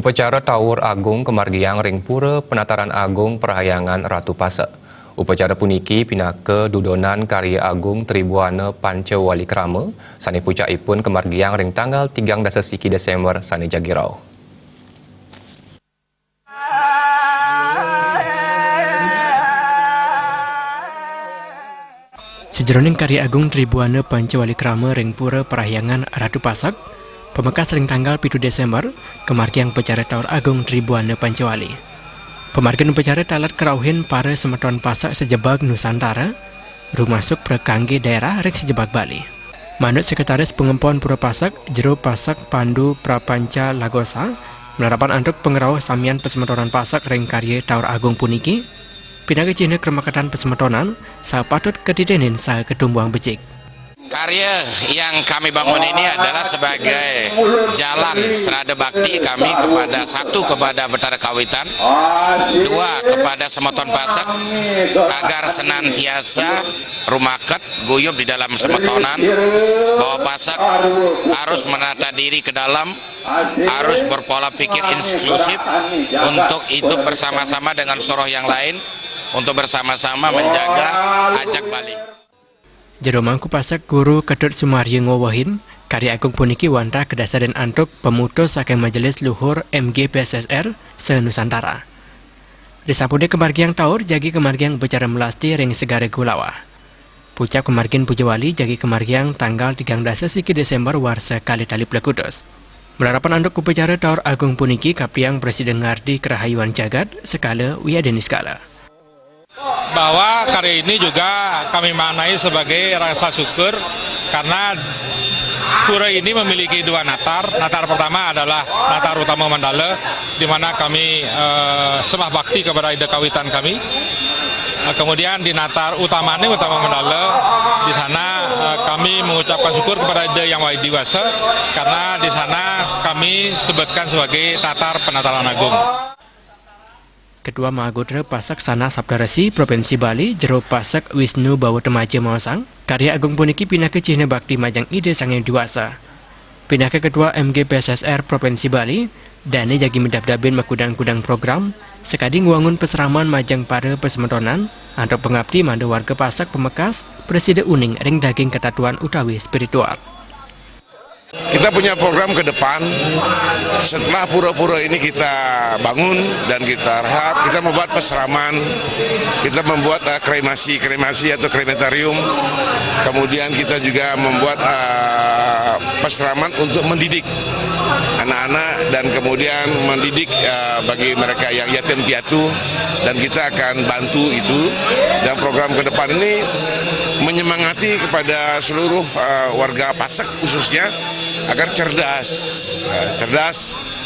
Upacara Tawur Agung Kemargiang Ringpura Penataran Agung Perahyangan Ratu Pasek. Upacara puniki pinaka dudonan karya agung Tribuana Pancawalikrama sani pucakipun Kemargiang ring tanggal 3 siki Desember sani Jagirau. Sejroning karya agung Tribuana Pancawalikrama Ringpura Perahyangan Ratu Pasek, pemekas ring tanggal 7 Desember, kemargiang upacara Tawur Agung Tribuana Pancawali. Pemargian upacara talat kerauhin para semeton Pasek sejebak Nusantara, rumah masuk prekangge daerah ring sejebak Bali. Manut Sekretaris Pengempon Pura Pasek, Jero Pasek Pandu Prapanca Lagosa, menerapan antuk pengerau samian pesemetonan Pasek ring karya Tawur Agung puniki, pinaka cina keremakatan pesemetonan, sa patut ketitenin sa ketumbuang becik. Karya yang kami bangun ini adalah sebagai jalan serada bakti kami kepada Betara Kawitan, dua kepada Semeton Pasek agar senantiasa rumaket guyup di dalam semetonan, bahwa Pasek harus menata diri ke dalam, harus berpola pikir inklusif untuk hidup bersama-sama dengan soroh yang lain, untuk bersama-sama menjaga ajak Bali. Jero mangku Pasek Guru Ketut Sumaryo ngowahin, karya agung puniki wanta kedasaran antuk pemutus saking Majelis Luhur MGPSSR se-Nusantara. Disampune kemargiang Tawur jagi kemargiang upacara melasti ring segara Gulawa. Pucap kemargian Pujawali jagi kemargiang tanggal 13 siki Desember warsa kali tali plekudos. Menerapan antuk upacara Tawur Agung puniki kapriang Presiden Ngardi Kerahayuan Jagat sekala wiyadeni skala. Bahwa karya ini juga kami maknai sebagai rasa syukur karena pura ini memiliki dua natar. Natar pertama adalah natar utama Mandala, di mana kami sembah bakti kepada Ida Kawitan kami. Kemudian di natar utama Mandala, di sana kami mengucapkan syukur kepada Ida Yang Wahid Diwasa karena di sana kami sebutkan sebagai natar penataran agung. Ketua Mahagodra Pasek Sana Sabdarasi Provinsi Bali, Jero Pasek Wisnu Bawatemaja Mawasang, karya agung puniki pinaka cihna bakti majang ide sanging diwasa. Pinaka Ketua MGPSSR Provinsi Bali, dane jagi medap-dabin makudang-kudang program, sekadi nguangun peseraman majang para pesemetonan, antuk pengabdi mandu warga Pasek pemekas, Presiden Uning ring daging ketatuan utawi spiritual. Kita punya program ke depan, setelah pura-pura ini kita bangun dan kita rehab, kita membuat peseraman, kita membuat kremasi atau krematarium, kemudian kita juga membuat peseraman untuk mendidik anak-anak dan kemudian mendidik bagi mereka yang yatim piatu, dan kita akan bantu itu. Dan program ke depan ini menyemangati kepada seluruh warga Pasek khususnya agar cerdas.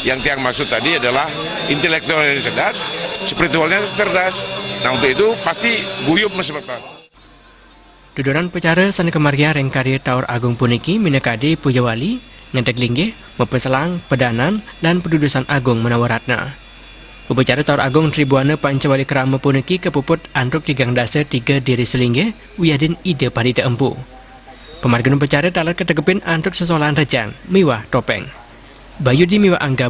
Yang tiang maksud tadi adalah intelektualnya cerdas, spiritualnya cerdas. Nah, untuk itu pasti guyup mesemeton. Duduran pecara sani kemargia ring karya Tawur Agung puniki minakadi Pujawali, ngedek linggih, mepeselang, pedanan, dan pedudusan agung menawaratna. Upacara Tawur Agung Tribuana Pancawalikrama puniki kepuput antuk 3 diri selinggih, wiyadin ide padida empu. Pemargian upacara talat ketekepin antuk sesolan rejang, miwah topeng. Bayu di miwah angga